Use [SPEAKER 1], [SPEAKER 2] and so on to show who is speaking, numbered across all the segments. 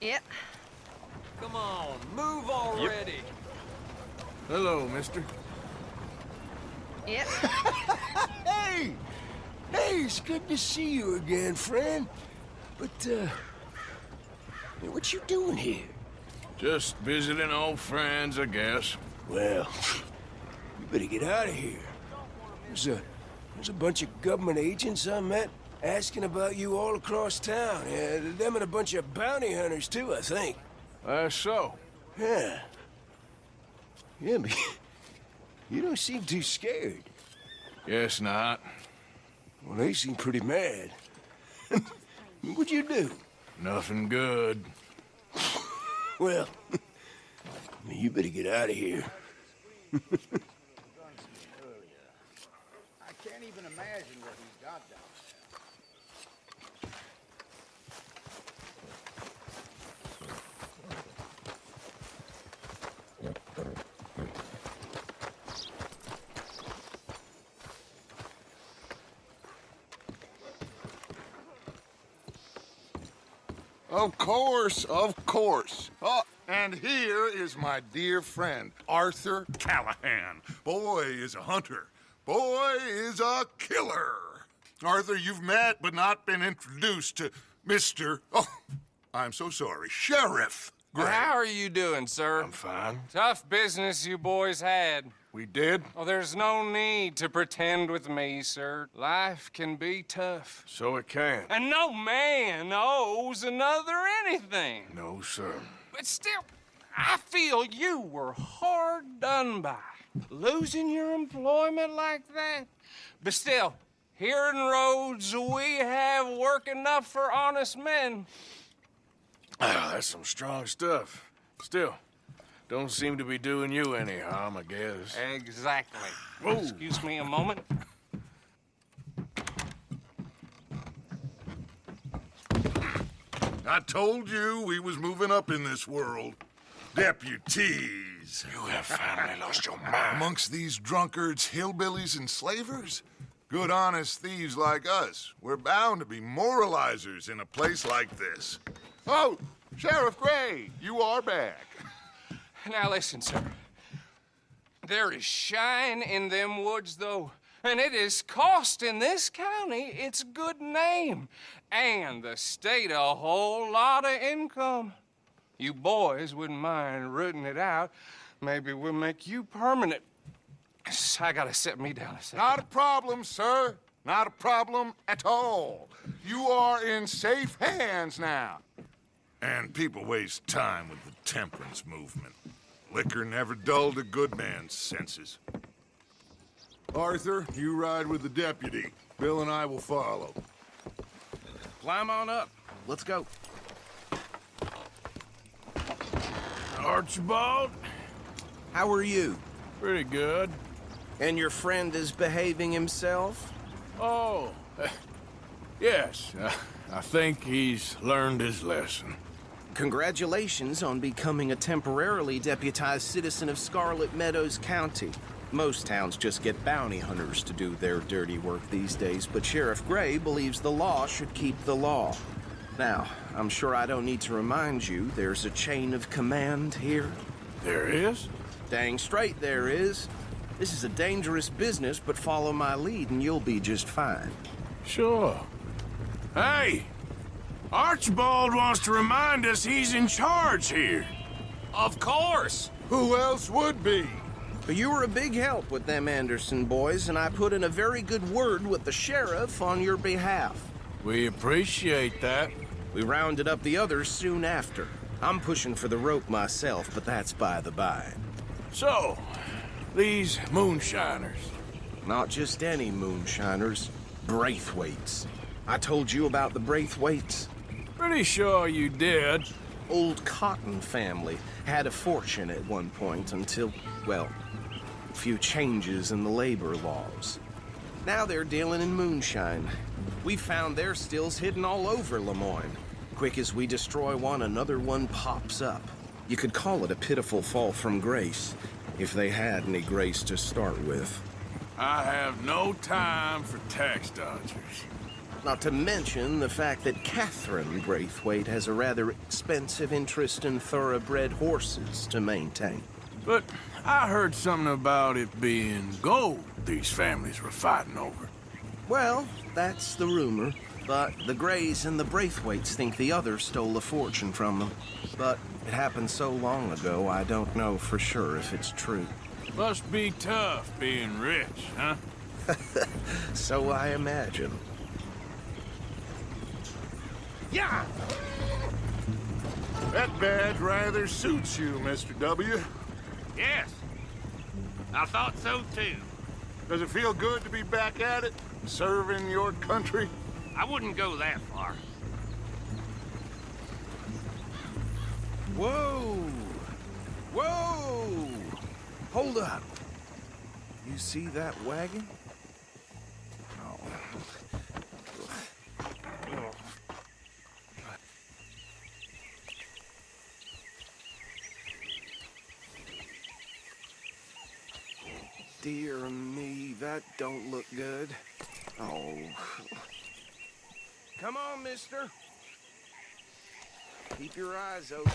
[SPEAKER 1] Yep.
[SPEAKER 2] Come on, move already.
[SPEAKER 3] Hello, mister.
[SPEAKER 1] Yep.
[SPEAKER 4] Hey! Hey, it's good to see you again, friend. But, what you doing here?
[SPEAKER 3] Just visiting old friends, I guess.
[SPEAKER 4] Well, you better get out of here. There's a bunch of government agents I met asking about you all across town. Yeah, them and a bunch of bounty hunters, too, I think.
[SPEAKER 3] That's so.
[SPEAKER 4] Yeah. Yeah, but you don't seem too scared.
[SPEAKER 3] Guess not.
[SPEAKER 4] Well, they seem pretty mad. What'd you do?
[SPEAKER 3] Nothing good.
[SPEAKER 4] Well, you better get out of here.
[SPEAKER 5] I can't even imagine what he's got down there.
[SPEAKER 6] Of course, of course. Oh, and here is my dear friend, Arthur Callahan. Boy is a hunter. Boy is a killer. Arthur, you've met but not been introduced to Mr. Oh, I'm so sorry, Sheriff Gray.
[SPEAKER 2] How are you doing, sir?
[SPEAKER 3] I'm fine.
[SPEAKER 2] Tough business you boys had.
[SPEAKER 3] We did?
[SPEAKER 2] Oh, there's no need to pretend with me, sir. Life can be tough.
[SPEAKER 3] So it can.
[SPEAKER 2] And no man owes another anything.
[SPEAKER 3] No, sir.
[SPEAKER 2] But still, I feel you were hard done by. Losing your employment like that. But still, here in Rhodes, we have work enough for honest men.
[SPEAKER 3] Ah, that's some strong stuff. Still, don't seem to be doing you any harm, I guess.
[SPEAKER 2] Exactly.
[SPEAKER 3] Whoa.
[SPEAKER 2] Excuse me a moment.
[SPEAKER 6] I told you we was moving up in this world. Deputies.
[SPEAKER 3] You have finally lost your mind.
[SPEAKER 6] Amongst these drunkards, hillbillies, and slavers? Good, honest thieves like us. We're bound to be moralizers in a place like this. Oh, Sheriff Gray, you are back.
[SPEAKER 2] Now listen, sir. There is shine in them woods, though, and it is costing this county its good name and the state a whole lot of income. You boys wouldn't mind rooting it out. Maybe we'll make you permanent. I gotta sit me down a second.
[SPEAKER 6] Not a problem, sir. Not a problem at all. You are in safe hands now. And people waste time with the temperance movement. Liquor never dulled a good man's senses. Arthur, you ride with the deputy. Bill and I will follow.
[SPEAKER 7] Climb on up. Let's go.
[SPEAKER 3] Archibald?
[SPEAKER 7] How are you?
[SPEAKER 3] Pretty good.
[SPEAKER 7] And your friend is behaving himself?
[SPEAKER 3] Oh, yes. I think he's learned his lesson.
[SPEAKER 7] Congratulations on becoming a temporarily deputized citizen of Scarlet Meadows County. Most towns just get bounty hunters to do their dirty work these days, but Sheriff Gray believes the law should keep the law. Now, I'm sure I don't need to remind you there's a chain of command here.
[SPEAKER 3] There is?
[SPEAKER 7] Dang straight there is. This is a dangerous business, but follow my lead and you'll be just fine.
[SPEAKER 3] Sure. Hey! Archibald wants to remind us he's in charge here.
[SPEAKER 2] Of course!
[SPEAKER 6] Who else would be?
[SPEAKER 7] But you were a big help with them Anderson boys, and I put in a very good word with the sheriff on your behalf.
[SPEAKER 3] We appreciate that.
[SPEAKER 7] We rounded up the others soon after. I'm pushing for the rope myself, but that's by the by.
[SPEAKER 3] So, these moonshiners.
[SPEAKER 7] Not just any moonshiners, Braithwaites. I told you about the Braithwaites.
[SPEAKER 3] Pretty sure you did.
[SPEAKER 7] Old Cotton family had a fortune at one point until, well, a few changes in the labor laws. Now they're dealing in moonshine. We found their stills hidden all over Lemoyne. Quick as we destroy one, another one pops up. You could call it a pitiful fall from grace, if they had any grace to start with.
[SPEAKER 3] I have no time for tax dodgers.
[SPEAKER 7] Not to mention the fact that Catherine Braithwaite has a rather expensive interest in thoroughbred horses to maintain.
[SPEAKER 3] But I heard something about it being gold these families were fighting over.
[SPEAKER 7] Well, that's the rumor. But the Greys and the Braithwaites think the others stole a fortune from them. But it happened so long ago, I don't know for sure if it's true.
[SPEAKER 3] Must be tough being rich, huh?
[SPEAKER 7] So I imagine.
[SPEAKER 6] Yeah! That badge rather suits you, Mr. W.
[SPEAKER 8] Yes. I thought so too.
[SPEAKER 6] Does it feel good to be back at it, serving your country?
[SPEAKER 8] I wouldn't go that far.
[SPEAKER 7] Whoa! Whoa! Hold up. You see that wagon? Oh. Dear me, that don't look good. Oh. Come on, mister. Keep your eyes open.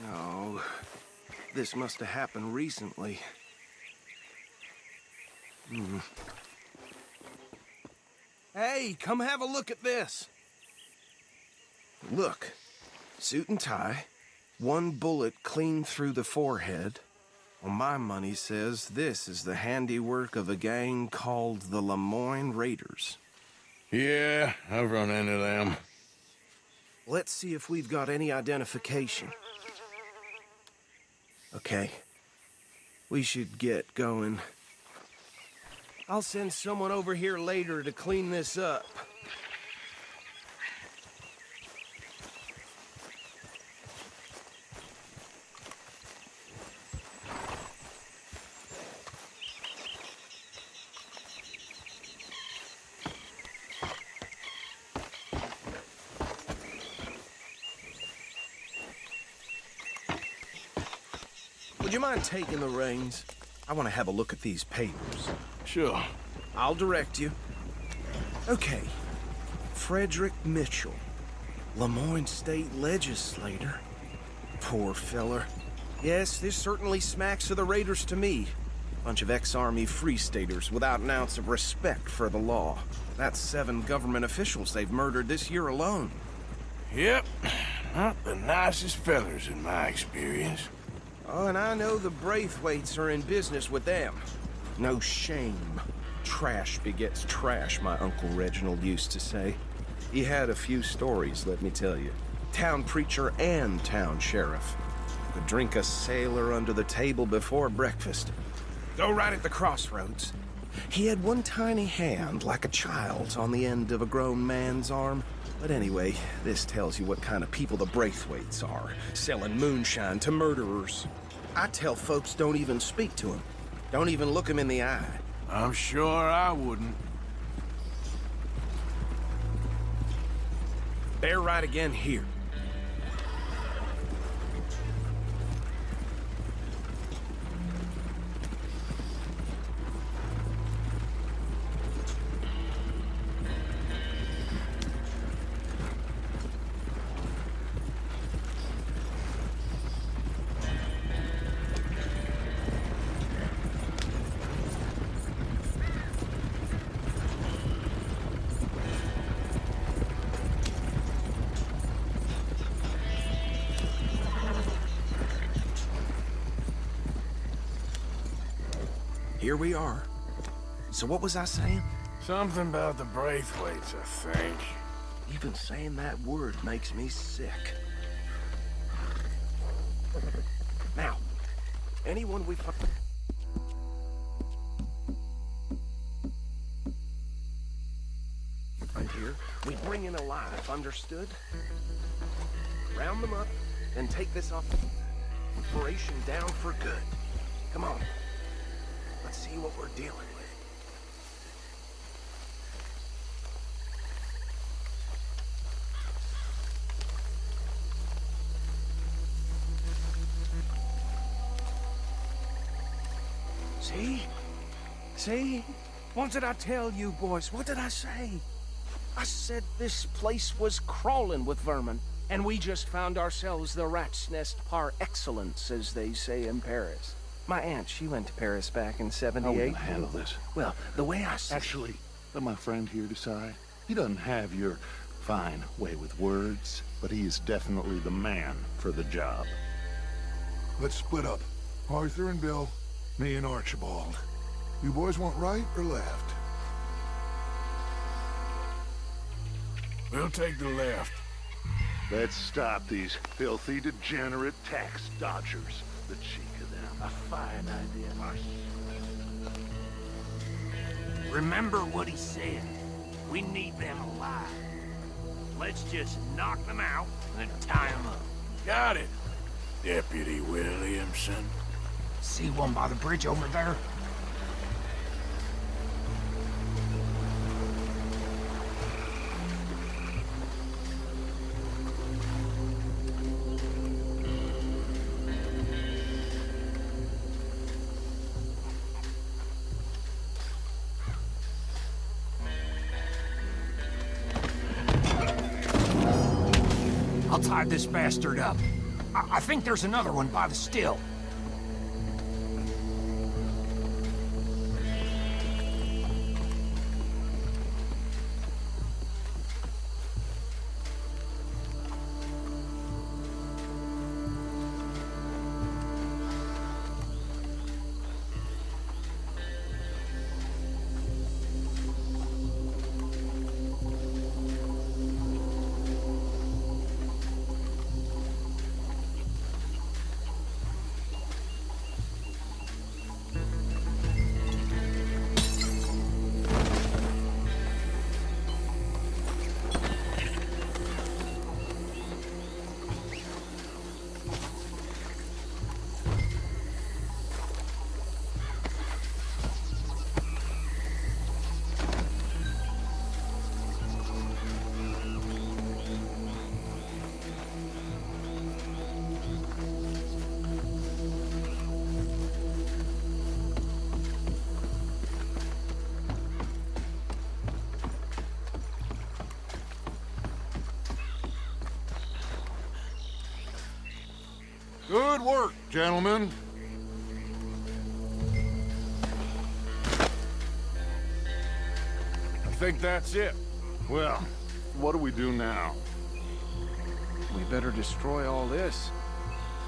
[SPEAKER 7] No. This must have happened recently. Hey, come have a look at this. Look. Suit and tie. One bullet clean through the forehead. Well, my money says this is the handiwork of a gang called the Lemoyne Raiders.
[SPEAKER 3] Yeah, I've run into them.
[SPEAKER 7] Let's see if we've got any identification. Okay. We should get going. I'll send someone over here later to clean this up. Would you mind taking the reins? I want to have a look at these papers.
[SPEAKER 3] Sure.
[SPEAKER 7] I'll direct you. Okay. Frederick Mitchell, Lemoyne State Legislator. Poor feller. Yes, this certainly smacks of the Raiders to me. Bunch of ex-Army Free Staters without an ounce of respect for the law. That's 7 government officials they've murdered this year alone.
[SPEAKER 3] Yep. Not the nicest fellers in my experience.
[SPEAKER 7] Oh, and I know the Braithwaites are in business with them. No shame. Trash begets trash, my Uncle Reginald used to say. He had a few stories, let me tell you. Town preacher and town sheriff. Would drink a sailor under the table before breakfast. Go right at the crossroads. He had one tiny hand, like a child's, on the end of a grown man's arm. But anyway, this tells you what kind of people the Braithwaites are, selling moonshine to murderers. I tell folks don't even speak to him. Don't even look him in the eye.
[SPEAKER 3] I'm sure I wouldn't.
[SPEAKER 7] Bear right again here. Here we are. So what was I saying?
[SPEAKER 3] Something about the Braithwaites, I think.
[SPEAKER 7] Even saying that word makes me sick. Now, anyone we find... Right here, we bring in alive, understood? Round them up, and take this operation down for good. Come on. Let's see what we're dealing with. See? What did I tell you, boys? What did I say? I said this place was crawling with vermin, and we just found ourselves the rat's nest par excellence, as they say in Paris. My aunt, she went to Paris back in
[SPEAKER 9] How are we
[SPEAKER 7] '78.
[SPEAKER 9] gonna handle this?
[SPEAKER 7] Well, the way I see
[SPEAKER 9] Actually, let my friend here decide. He doesn't have your fine way with words, but he is definitely the man for the job.
[SPEAKER 6] Let's split up. Arthur and Bill, me and Archibald. You boys want right or left?
[SPEAKER 3] We'll take the left.
[SPEAKER 9] Let's stop these filthy, degenerate tax dodgers. The cheek of them.
[SPEAKER 8] A fine idea. Remember what he said. We need them alive. Let's just knock them out and tie them up.
[SPEAKER 3] Got it, Deputy Williamson.
[SPEAKER 5] See one by the bridge over there? I'll tie this bastard up. I think there's another one by the still.
[SPEAKER 6] Good work, gentlemen.
[SPEAKER 3] I think that's it.
[SPEAKER 9] Well, what do we do now?
[SPEAKER 7] we better destroy all this.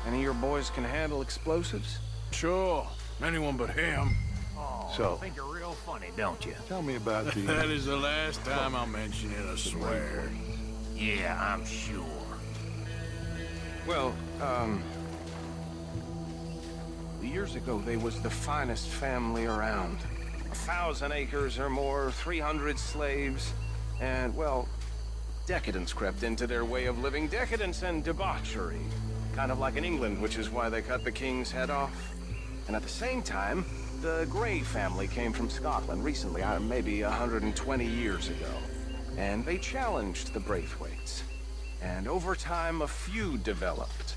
[SPEAKER 7] Any of your boys can handle explosives?
[SPEAKER 3] Sure. Anyone but him.
[SPEAKER 9] So,
[SPEAKER 5] Think you're real funny, don't you?
[SPEAKER 9] tell me about the...
[SPEAKER 3] That is the last time I'll mention it, I swear.
[SPEAKER 5] Yeah, I'm sure.
[SPEAKER 7] Well, years ago, they was the finest family around. 1,000 acres or more, 300 slaves, and, well, decadence crept into their way of living. Decadence and debauchery. Kind of like in England, which is why they cut the king's head off. And at the same time, the Grey family came from Scotland recently, maybe 120 years ago. And they challenged the Braithwaites. And over time, a feud developed.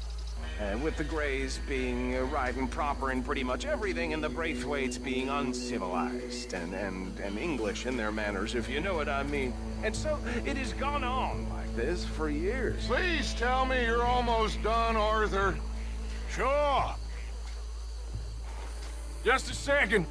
[SPEAKER 7] With the Greys being right and proper in pretty much everything, and the Braithwaites being uncivilized and English in their manners, if you know what I mean. And so it has gone on like this for years.
[SPEAKER 6] Please tell me you're almost done, Arthur.
[SPEAKER 3] Sure. Just a second.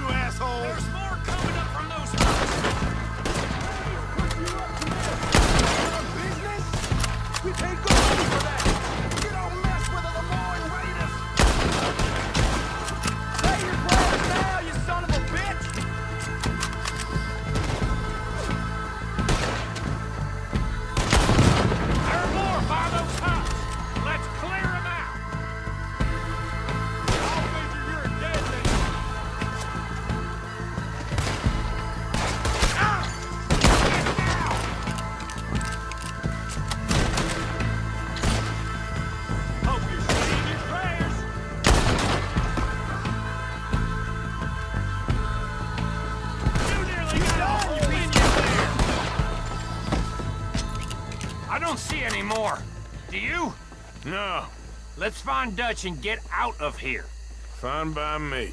[SPEAKER 8] you assholes! There's more coming up from those huts!
[SPEAKER 4] We paid good money for that! You don't mess with the Lemoyne Raiders! Say your prayers now, you son of a bitch!
[SPEAKER 8] There are more by those huts! Let's clear them out! I'll figure you're a dead man! Ah! Get down! Hope you're saying your prayers! You nearly got all your opinions there! I don't see any more. Do you?
[SPEAKER 5] No,
[SPEAKER 8] Let's find Dutch and get out of here.
[SPEAKER 5] fine by me.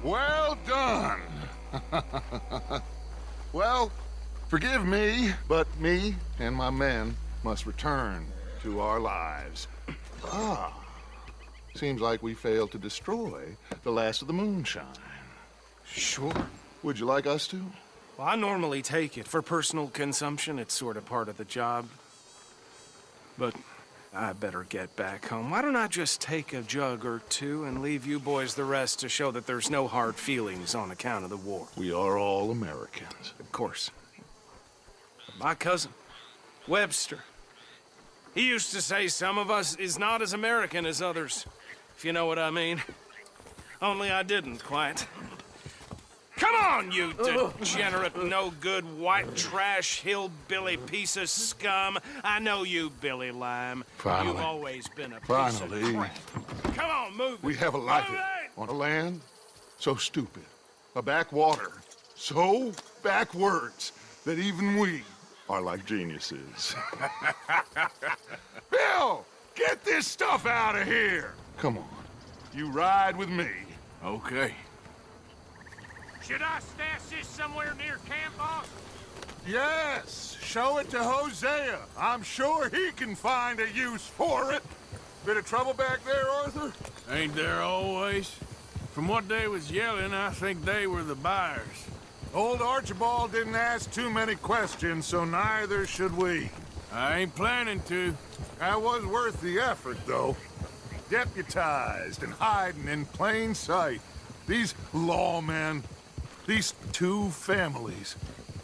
[SPEAKER 6] Well done. Well, forgive me, but me and my men must return to our lives. Ah, seems like we failed to destroy the last of the moonshine.
[SPEAKER 7] Sure.
[SPEAKER 6] Would you like us to?
[SPEAKER 7] Well, I normally take it. For personal consumption, it's sort of part of the job. But I better get back home. Why don't I just take a jug or two and leave you boys the rest to show that there's no hard feelings on account of the war?
[SPEAKER 6] We are all Americans.
[SPEAKER 7] Of course. But my cousin, Webster, he used to say some of us is not as American as others, if you know what I mean. Only I didn't quite. Come on, you degenerate, no-good, white trash, hillbilly piece of scum. I know you, Billy Lime.
[SPEAKER 6] Finally.
[SPEAKER 7] You've always been a piece
[SPEAKER 6] Finally.
[SPEAKER 7] of crap. Come on, move
[SPEAKER 6] We
[SPEAKER 7] it.
[SPEAKER 6] have a life
[SPEAKER 7] Move it!
[SPEAKER 6] on a land so stupid, a backwater so backwards that even we are like geniuses. Bill, get this stuff out of here. Come on, you ride with me.
[SPEAKER 3] Okay.
[SPEAKER 8] Should I stash this somewhere near camp, boss?
[SPEAKER 6] Yes, show it to Hosea. I'm sure he can find a use for it. Bit of trouble back there, Arthur?
[SPEAKER 3] Ain't there always? From what they was yelling, I think they were the buyers.
[SPEAKER 6] Old Archibald didn't ask too many questions, so neither should we.
[SPEAKER 3] I ain't planning to.
[SPEAKER 6] That was worth the effort, though. Deputized and hiding in plain sight. These lawmen, these two families.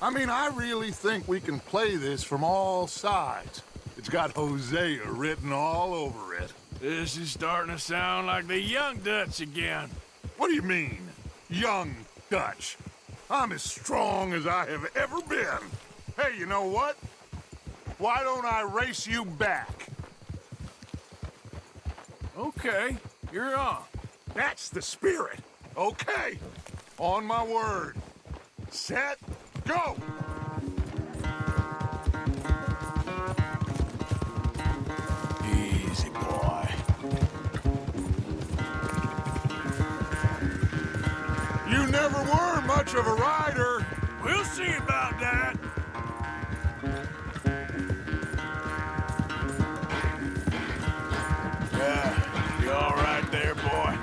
[SPEAKER 6] I mean, I really think we can play this from all sides. It's got Hosea written all over it.
[SPEAKER 3] This is starting to sound like the young Dutch again.
[SPEAKER 6] What do you mean, young Dutch? I'm as strong as I have ever been. Hey, you know what? Why don't I race you back?
[SPEAKER 3] Okay, you're on.
[SPEAKER 6] That's the spirit. Okay, on my word. Set, go!
[SPEAKER 3] Easy, boy.
[SPEAKER 6] You never were much of a rider.
[SPEAKER 3] We'll see about that. Yeah, you all right there, boy?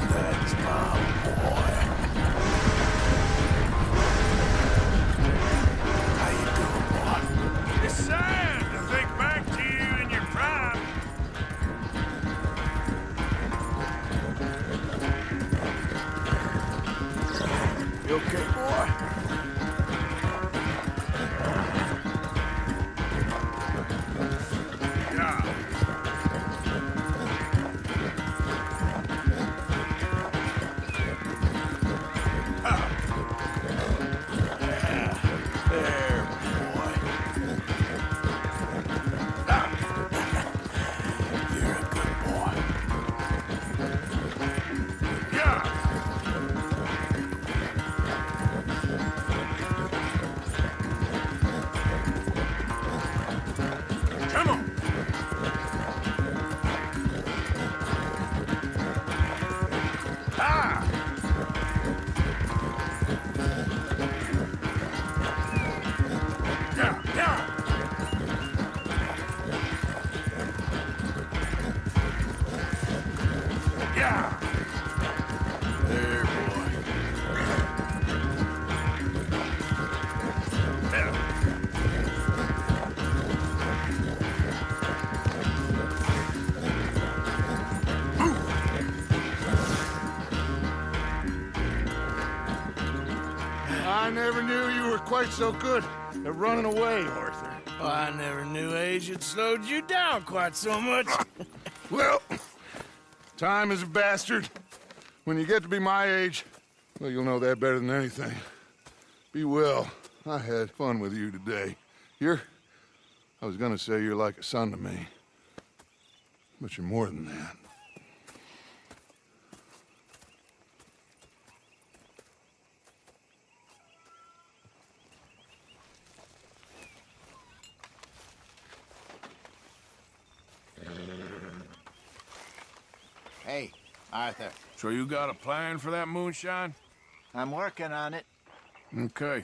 [SPEAKER 3] That's my boy. How you doing, boy? It's sad to think back to you in your prime.
[SPEAKER 6] quite so good at running away, Arthur.
[SPEAKER 3] Oh, I never knew age had slowed you down quite so much.
[SPEAKER 6] Well, time is a bastard. When you get to be my age, well, you'll know that better than anything. Be well. I had fun with you today. I was gonna say you're like a son to me, but you're more than that.
[SPEAKER 10] Hey, Arthur.
[SPEAKER 3] So you got a plan for that moonshine?
[SPEAKER 10] I'm working on it.
[SPEAKER 3] Okay.